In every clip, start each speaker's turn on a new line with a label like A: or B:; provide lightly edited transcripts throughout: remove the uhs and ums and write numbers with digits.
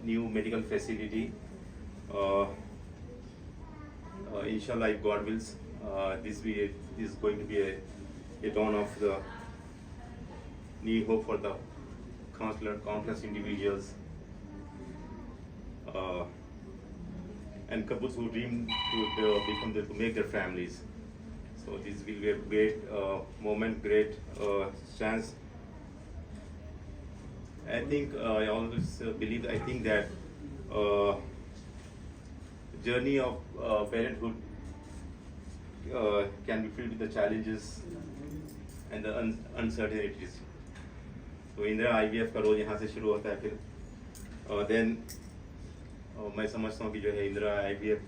A: new medical facility. Inshallah, if God wills, this is going to be a dawn of the new hope for the countless individuals and couples who dream to make their families. So this will be a great moment, great chance. I think I always believe. I think that journey of parenthood can be filled with the challenges and the uncertainties. So Indira IVF का रोज यहाँ से शुरू होता है फिर then मैं समझता हूँ कि जो है Indira IVF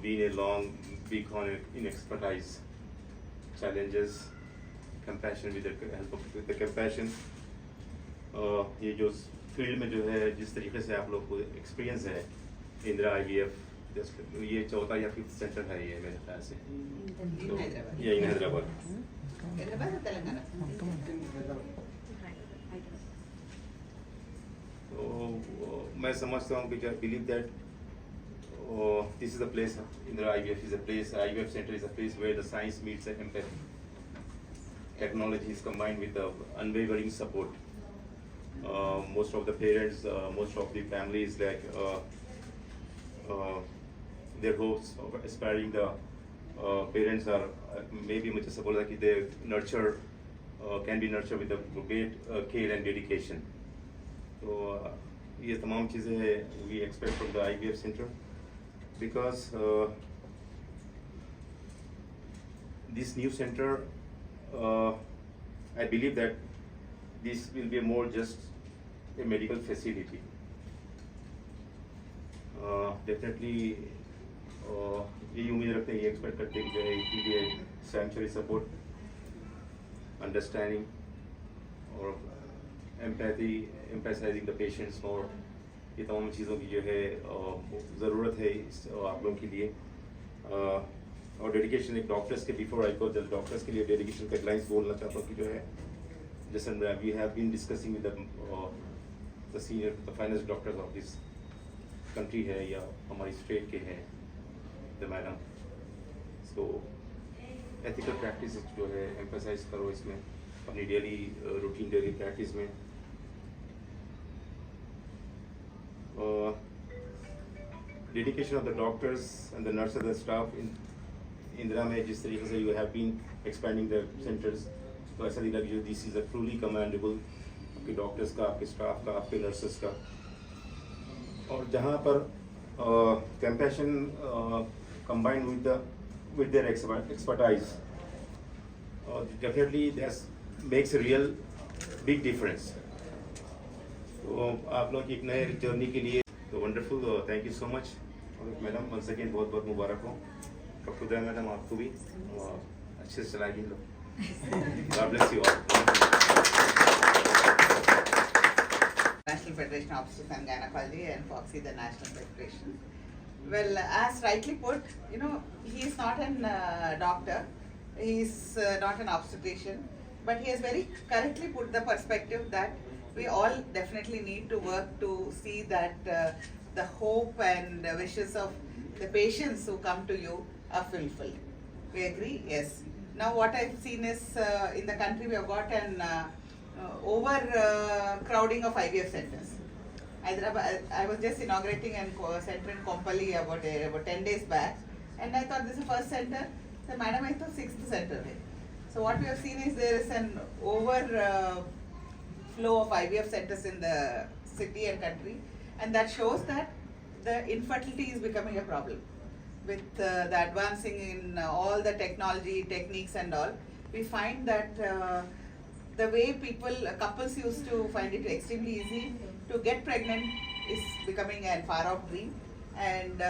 A: being a long big in expertise, challenges, compassion with the compassion. ये जो फील्ड में जो है जिस तरीके से आप लोग को एक्सपीरियंस है इंदिरा IVF, ये चौथा या फिफ्थ सेंटर है ये मेरे ख्याल से ये इन हैदराबाद। तो मैं समझता हूँ कि believe that this is a place, Indira IVF is a place, IVF center is a place where the science meets the empathy. Technology is combined with the unwavering support. Most of the parents, most of the families, like their hopes of aspiring the parents are maybe much support like they nurture, can be nurtured with the great care and dedication. So ये तमाम चीज़ें हैं we expect from the IVF center. Because this new center, I believe that this will be more just a medical facility. Definitely, ये उम्मीद रखते हैं, ये expect करते हैं कि जो है it will be a sanctuary support, understanding, or empathy, emphasizing the patients more. ये तमाम चीज़ों की जो है ज़रूरत है आप लोगों के लिए और डेडिकेशन एक डॉक्टर्स के before I go just doctors के लिए डेडिकेशन का लाइन्स बोलना चाहता हूँ कि जो है जैसे we have been discussing with the senior the finest doctors of this country है या हमारी स्टेट के हैं the madam. So ethical practice जो है एम्फसाइज करो इसमें अपनी डेली रूटीन डेली प्रैक्टिस में। Dedication of the doctors and the nurses and staff in Indira में जिस तरीके से you have been expanding the centers, तो ऐसा लगा कि this is a truly commendable आपके डॉक्टर्स का, आपके स्टाफ का, आपके नर्सेस का। और जहाँ पर compassion combined with their expertise, definitely that makes a real big difference. तो आप लोग एक नए जर्नी के लिए तो wonderful, thank you so much madam, once again बहुत बहुत मुबारक हो। खुदा मैडम आपको भी अच्छे से चलाइए लोग। God bless you all.
B: National Federation of Obstetrics and Gynecology and Foxy the National Federation. Well, as rightly put, you know, he is not an doctor, he is not an obstetrician, but he has very correctly put the perspective that we all definitely need to work to see that the hope and wishes of the patients who come to you are fulfilled. We agree? Yes. Now what I've seen is in the country we have got an overcrowding of IVF centers. I was just inaugurating a center in Kompally about 10 days back, and I thought this is the first center. So madam, I thought 6th center. So what we have seen is there is an flow of IVF centers in the city and country, and that shows that the infertility is becoming a problem. With the advancing in all the technology, techniques and all, we find that the way couples used to find it extremely easy to get pregnant is becoming a far off dream, and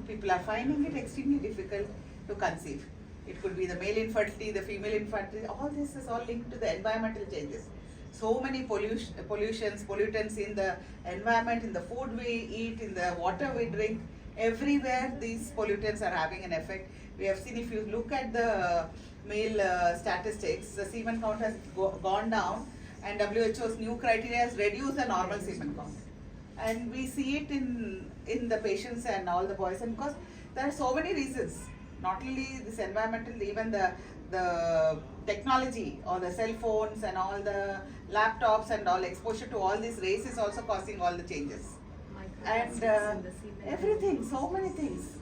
B: people are finding it extremely difficult to conceive. It could be the male infertility, the female infertility, all this is all linked to the environmental changes. So many pollutants in the environment, in the food we eat, in the water we drink, everywhere these pollutants are having an effect. We have seen, if you look at the male statistics, the semen count has gone down, and WHO's new criteria has reduced the normal semen count. and we see it in the patients and all the boys, and because there are so many reasons, not only this environmental, even the technology or the cell phones and all the laptops and all exposure to all these rays is also causing all the changes. And everything, so many things,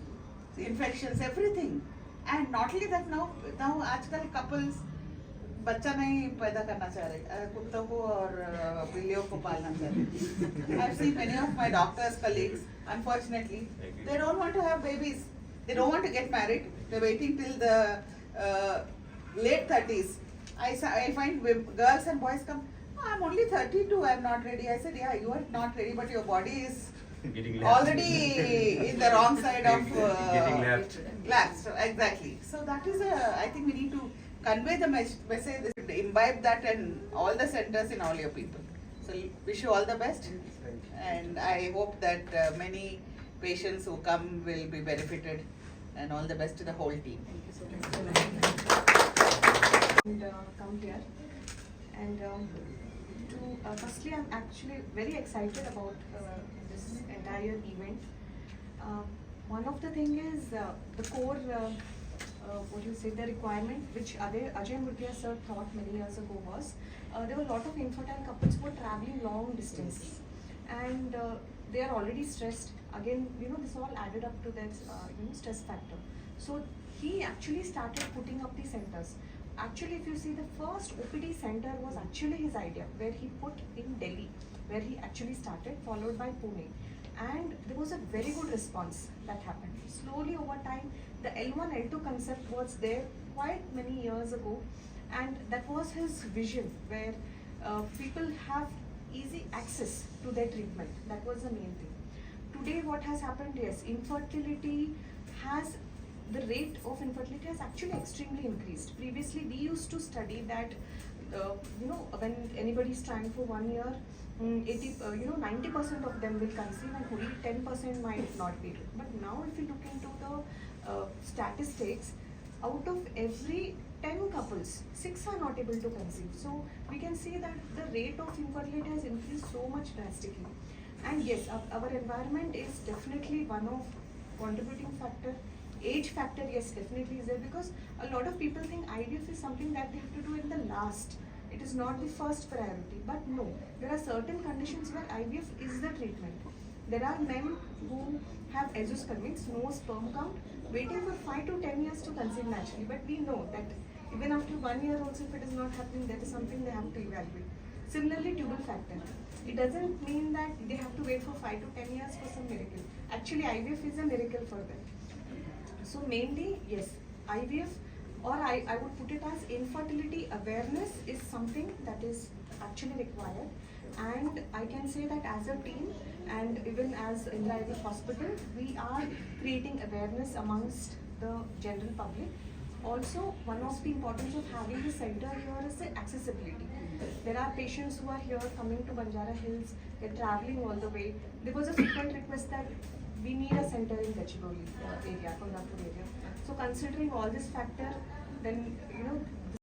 B: infections, everything. And not only that, now आजकल couples बच्चा नहीं पैदा करना चाह रहे, कुत्तों को और बिल्लियों को पालना चाह रहे. I've seen many of my doctors colleagues, unfortunately, they don't want to have babies. They don't want to get married. They're waiting till the late 30s. I find girls and boys come, "Oh, I'm only 32, I'm not ready." I said, yeah, you are not ready, but your body is already in the wrong side of
A: getting
B: lapsed. So, exactly. So that is I think we need to convey the message, imbibe that in all the centers, in all your people. So wish you all the best, and I hope that many patients who come will be benefited, and all the best to the whole team.
C: Thank you so much. And come here. And firstly, I'm actually very excited about this entire event. One of the thing is the core, the requirement which Ajay Murthy sir thought many years ago was, there were a lot of infertile couples who were traveling long distances, and they are already stressed. Again, this all added up to that stress factor. So he actually started putting up the centers. Actually, if you see, the first OPD center was actually his idea, where he put in Delhi, where he actually started, followed by Pune. And there was a very good response that happened. Slowly over time, the L1, L2 concept was there quite many years ago, and that was his vision, where people have easy access to their treatment. That was the main thing. Today what has happened is, the rate of infertility has actually extremely increased. Previously, we used to study that, when anybody is trying for 1 year, 90% of them will conceive, and only 10% might not be. But now, if you look into the statistics, out of every 10 couples, 6 are not able to conceive. So we can see that the rate of infertility has increased so much drastically. And yes, our environment is definitely one of contributing factor. Age factor, yes, definitely is there, because a lot of people think IVF is something that they have to do in the last. It is not the first priority. But no, there are certain conditions where IVF is the treatment. There are men who have azoosperm, means no sperm count, waiting for 5 to 10 years to conceive naturally. But we know that even after 1 year also, if it is not happening, that is something they have to evaluate. Similarly, tubal factor. It doesn't mean that they have to wait for 5 to 10 years for some miracle. Actually, IVF is a miracle for them. So mainly, yes, IVF, or I would put it as infertility awareness, is something that is actually required. And I can say that as a team, and even as Indira IVF Hospital, we are creating awareness amongst the general public. Also, one of the importance of having the center here is the accessibility. There are patients who are here coming to Banjara Hills, they're traveling all the way. There was a frequent request that we need a center in Gacchibowli area, Kondapur area. So considering all this factor, then